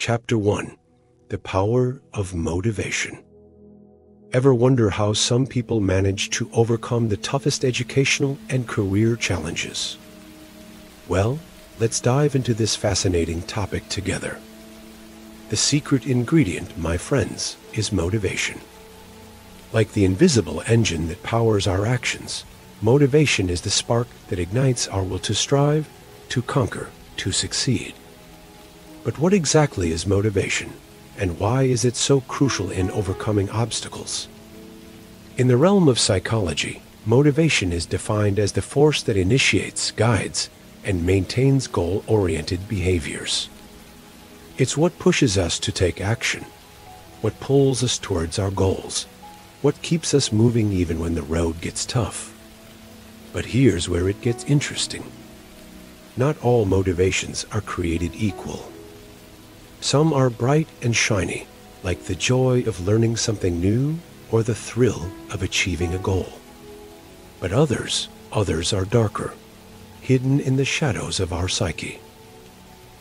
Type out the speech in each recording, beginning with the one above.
Chapter 1: The Power of Motivation. Ever wonder how some people manage to overcome the toughest educational and career challenges? Well, let's dive into this fascinating topic together. The secret ingredient, my friends, is motivation. Like the invisible engine that powers our actions, motivation is the spark that ignites our will to strive, to conquer, to succeed. But what exactly is motivation, and why is it so crucial in overcoming obstacles? In the realm of psychology, motivation is defined as the force that initiates, guides, and maintains goal-oriented behaviors. It's what pushes us to take action, what pulls us towards our goals, what keeps us moving even when the road gets tough. But here's where it gets interesting. Not all motivations are created equal. Some are bright and shiny, like the joy of learning something new or the thrill of achieving a goal. But others are darker, hidden in the shadows of our psyche.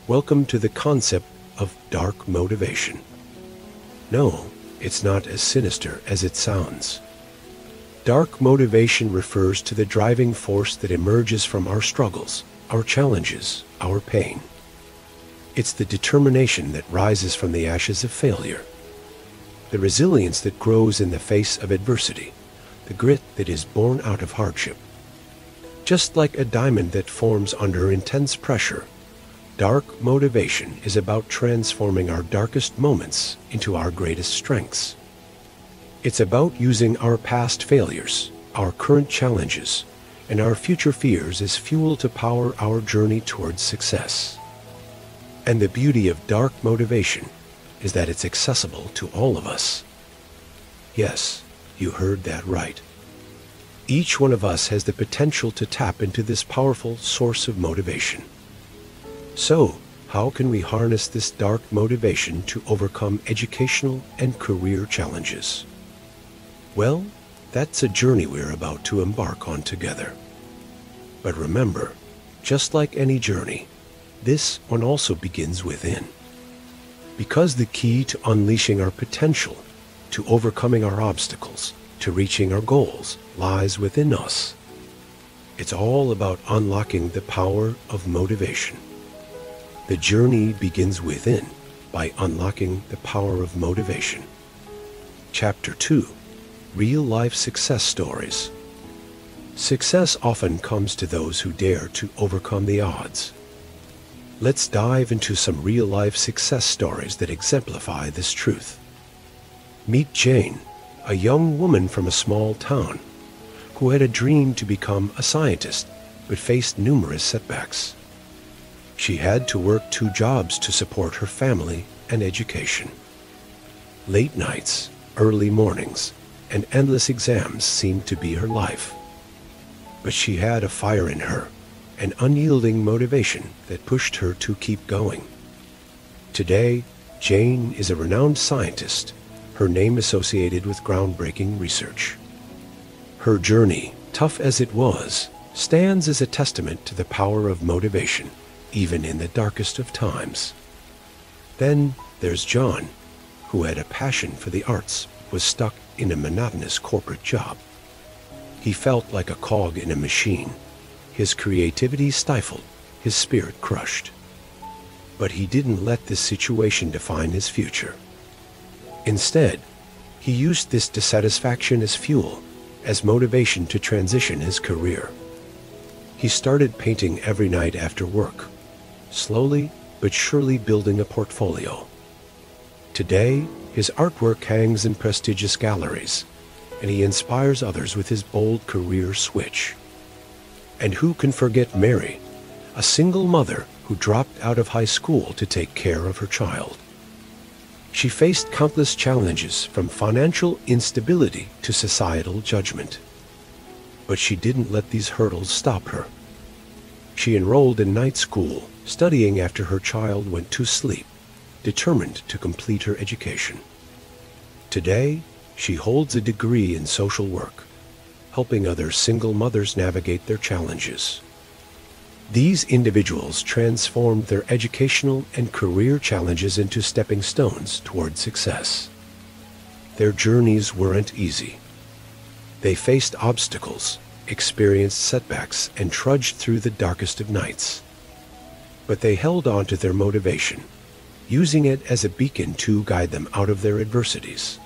Welcome to the concept of dark motivation. No, it's not as sinister as it sounds. Dark motivation refers to the driving force that emerges from our struggles, our challenges, our pain. It's the determination that rises from the ashes of failure, the resilience that grows in the face of adversity, the grit that is born out of hardship. Just like a diamond that forms under intense pressure, dark motivation is about transforming our darkest moments into our greatest strengths. It's about using our past failures, our current challenges, and our future fears as fuel to power our journey towards success. And the beauty of dark motivation is that it's accessible to all of us. Yes, you heard that right. Each one of us has the potential to tap into this powerful source of motivation. So, how can we harness this dark motivation to overcome educational and career challenges? Well, that's a journey we're about to embark on together. But remember, just like any journey, this one also begins within. Because the key to unleashing our potential, to overcoming our obstacles, to reaching our goals, lies within us. It's all about unlocking the power of motivation. The journey begins within by unlocking the power of motivation. Chapter 2: Real-life success stories. Success often comes to those who dare to overcome the odds. Let's dive into some real-life success stories that exemplify this truth. Meet Jane, a young woman from a small town who had a dream to become a scientist but faced numerous setbacks. She had to work 2 jobs to support her family and education. Late nights, early mornings, and endless exams seemed to be her life. But she had a fire in her, an unyielding motivation that pushed her to keep going. Today, Jane is a renowned scientist, her name associated with groundbreaking research. Her journey, tough as it was, stands as a testament to the power of motivation, even in the darkest of times. Then there's John, who had a passion for the arts, was stuck in a monotonous corporate job. He felt like a cog in a machine, his creativity stifled, his spirit crushed. But he didn't let this situation define his future. Instead, he used this dissatisfaction as fuel, as motivation to transition his career. He started painting every night after work, slowly but surely building a portfolio. Today, his artwork hangs in prestigious galleries, and he inspires others with his bold career switch. And who can forget Mary, a single mother who dropped out of high school to take care of her child? She faced countless challenges, from financial instability to societal judgment. But she didn't let these hurdles stop her. She enrolled in night school, studying after her child went to sleep, determined to complete her education. Today, she holds a degree in social work, helping other single mothers navigate their challenges. These individuals transformed their educational and career challenges into stepping stones toward success. Their journeys weren't easy. They faced obstacles, experienced setbacks, and trudged through the darkest of nights. But they held on to their motivation, using it as a beacon to guide them out of their adversities.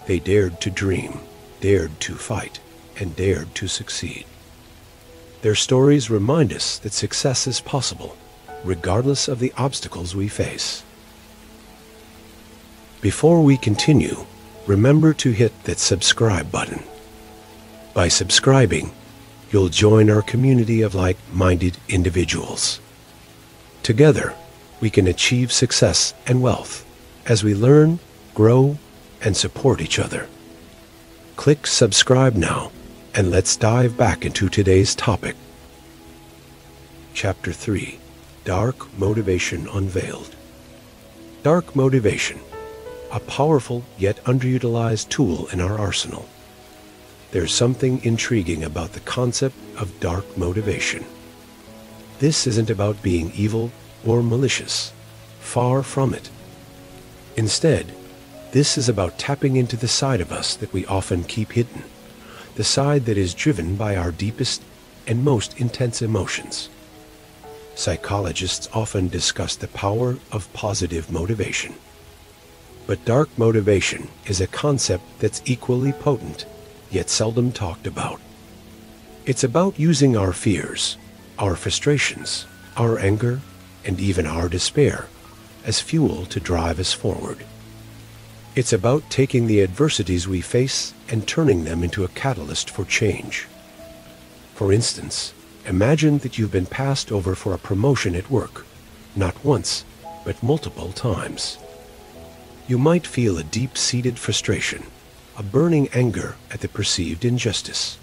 They dared to dream, dared to fight, and dared to succeed. Their stories remind us that success is possible, regardless of the obstacles we face. Before we continue, remember to hit that subscribe button. By subscribing, you'll join our community of like-minded individuals. Together, we can achieve success and wealth as we learn, grow, and support each other. Click subscribe now, and let's dive back into today's topic. Chapter 3: Dark Motivation Unveiled. Dark motivation, a powerful yet underutilized tool in our arsenal. There's something intriguing about the concept of dark motivation. This isn't about being evil or malicious. Far from it. Instead, this is about tapping into the side of us that we often keep hidden, the side that is driven by our deepest and most intense emotions. Psychologists often discuss the power of positive motivation. But dark motivation is a concept that's equally potent, yet seldom talked about. It's about using our fears, our frustrations, our anger, and even our despair as fuel to drive us forward. It's about taking the adversities we face and turning them into a catalyst for change. For instance, imagine that you've been passed over for a promotion at work, not once, but multiple times. You might feel a deep-seated frustration, a burning anger at the perceived injustice.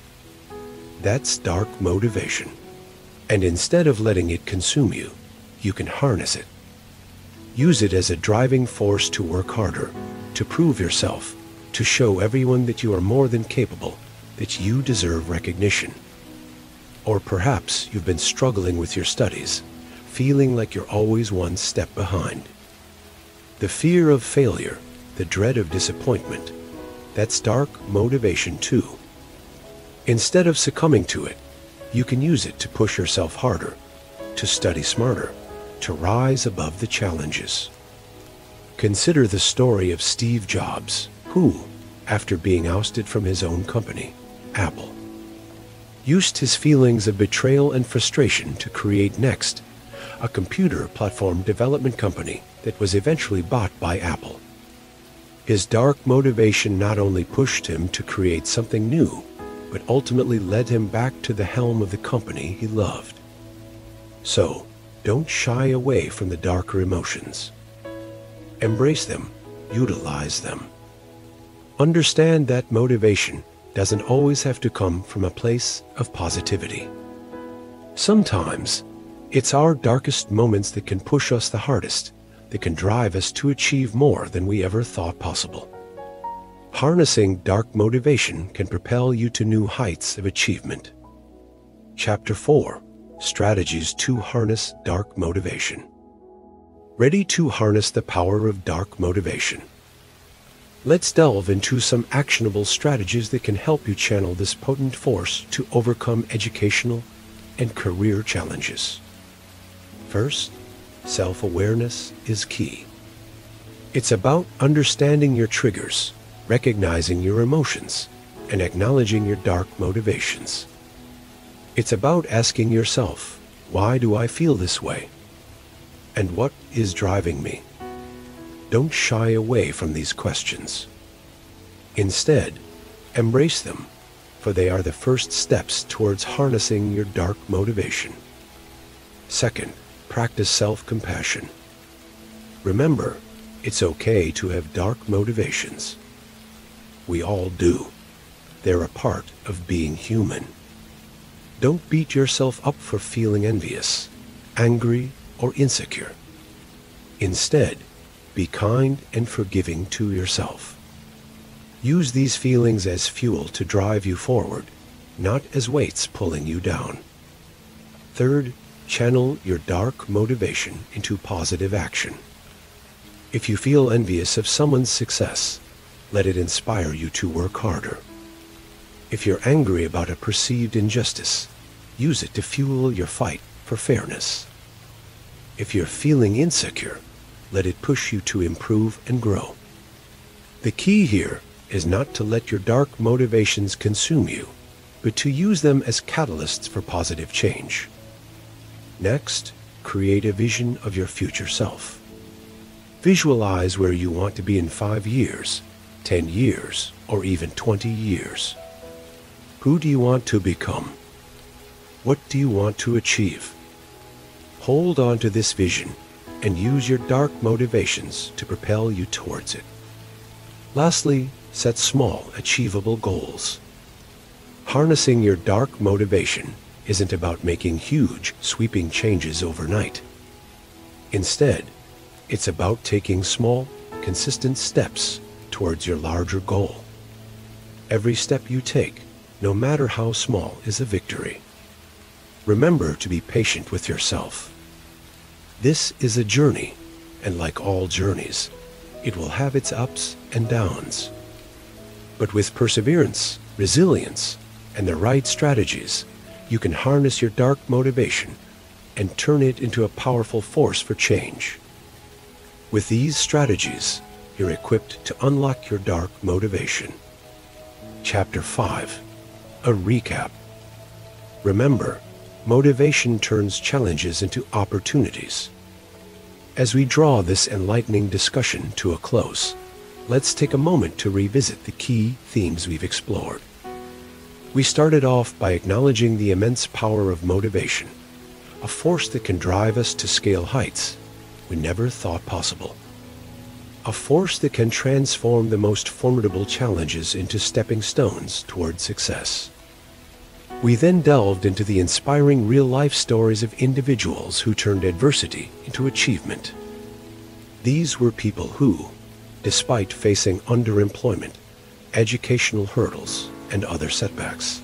That's dark motivation. And instead of letting it consume you, you can harness it. Use it as a driving force to work harder, to prove yourself, to show everyone that you are more than capable, that you deserve recognition. Or perhaps you've been struggling with your studies, feeling like you're always one step behind. The fear of failure, the dread of disappointment, that's dark motivation too. Instead of succumbing to it, you can use it to push yourself harder, to study smarter, to rise above the challenges. Consider the story of Steve Jobs, who, after being ousted from his own company, Apple, used his feelings of betrayal and frustration to create Next, a computer platform development company that was eventually bought by Apple. His dark motivation not only pushed him to create something new, but ultimately led him back to the helm of the company he loved. So, don't shy away from the darker emotions. Embrace them, utilize them. Understand that motivation doesn't always have to come from a place of positivity. Sometimes, it's our darkest moments that can push us the hardest, that can drive us to achieve more than we ever thought possible. Harnessing dark motivation can propel you to new heights of achievement. Chapter 4: Strategies to Harness Dark Motivation. Ready to harness the power of dark motivation? Let's delve into some actionable strategies that can help you channel this potent force to overcome educational and career challenges. First, self-awareness is key. It's about understanding your triggers, recognizing your emotions, and acknowledging your dark motivations. It's about asking yourself, why do I feel this way? And what is driving me? Don't shy away from these questions. Instead, embrace them, for they are the first steps towards harnessing your dark motivation. Second, practice self-compassion. Remember, it's okay to have dark motivations. We all do. They're a part of being human. Don't beat yourself up for feeling envious, angry, or insecure. Instead, be kind and forgiving to yourself. Use these feelings as fuel to drive you forward, not as weights pulling you down. Third, channel your dark motivation into positive action. If you feel envious of someone's success, let it inspire you to work harder. If you're angry about a perceived injustice, use it to fuel your fight for fairness. If you're feeling insecure, let it push you to improve and grow. The key here is not to let your dark motivations consume you, but to use them as catalysts for positive change. Next, create a vision of your future self. Visualize where you want to be in 5 years, 10 years, or even 20 years. Who do you want to become? What do you want to achieve? Hold on to this vision and use your dark motivations to propel you towards it. Lastly, set small, achievable goals. Harnessing your dark motivation isn't about making huge, sweeping changes overnight. Instead, it's about taking small, consistent steps towards your larger goal. Every step you take, no matter how small, is a victory. Remember to be patient with yourself. This is a journey, and like all journeys, it will have its ups and downs. But with perseverance, resilience, and the right strategies, you can harness your dark motivation and turn it into a powerful force for change. With these strategies, you're equipped to unlock your dark motivation. Chapter 5. A recap. Remember, motivation turns challenges into opportunities. As we draw this enlightening discussion to a close, let's take a moment to revisit the key themes we've explored. We started off by acknowledging the immense power of motivation, a force that can drive us to scale heights we never thought possible. A force that can transform the most formidable challenges into stepping stones toward success. We then delved into the inspiring real-life stories of individuals who turned adversity into achievement. These were people who, despite facing underemployment, educational hurdles, and other setbacks,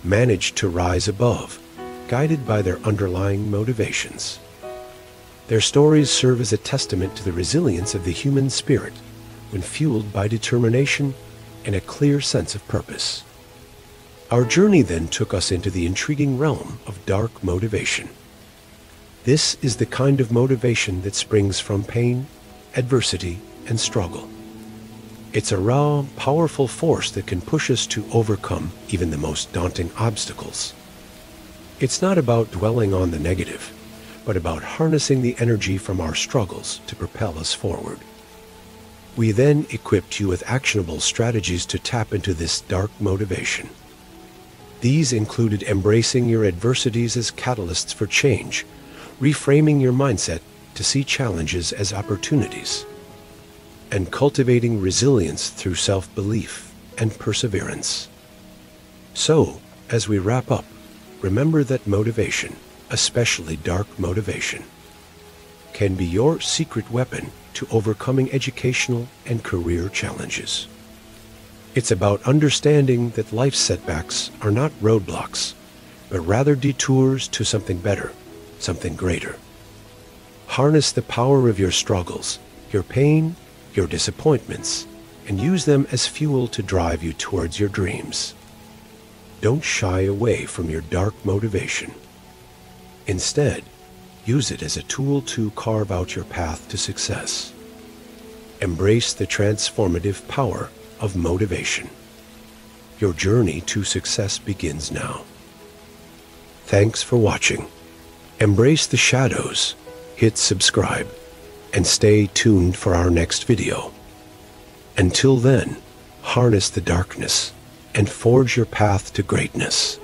managed to rise above, guided by their underlying motivations. Their stories serve as a testament to the resilience of the human spirit when fueled by determination and a clear sense of purpose. Our journey then took us into the intriguing realm of dark motivation. This is the kind of motivation that springs from pain, adversity, and struggle. It's a raw, powerful force that can push us to overcome even the most daunting obstacles. It's not about dwelling on the negative, but about harnessing the energy from our struggles to propel us forward. We then equipped you with actionable strategies to tap into this dark motivation. These included embracing your adversities as catalysts for change, reframing your mindset to see challenges as opportunities, and cultivating resilience through self-belief and perseverance. So, as we wrap up, remember that motivation, especially dark motivation, can be your secret weapon to overcoming educational and career challenges. It's about understanding that life's setbacks are not roadblocks, but rather detours to something better, something greater. Harness the power of your struggles, your pain, your disappointments, and use them as fuel to drive you towards your dreams. Don't shy away from your dark motivation. Instead, use it as a tool to carve out your path to success. Embrace the transformative power of motivation. Your journey to success begins now. Thanks for watching. Embrace the shadows, hit subscribe, and stay tuned for our next video. Until then, harness the darkness and forge your path to greatness.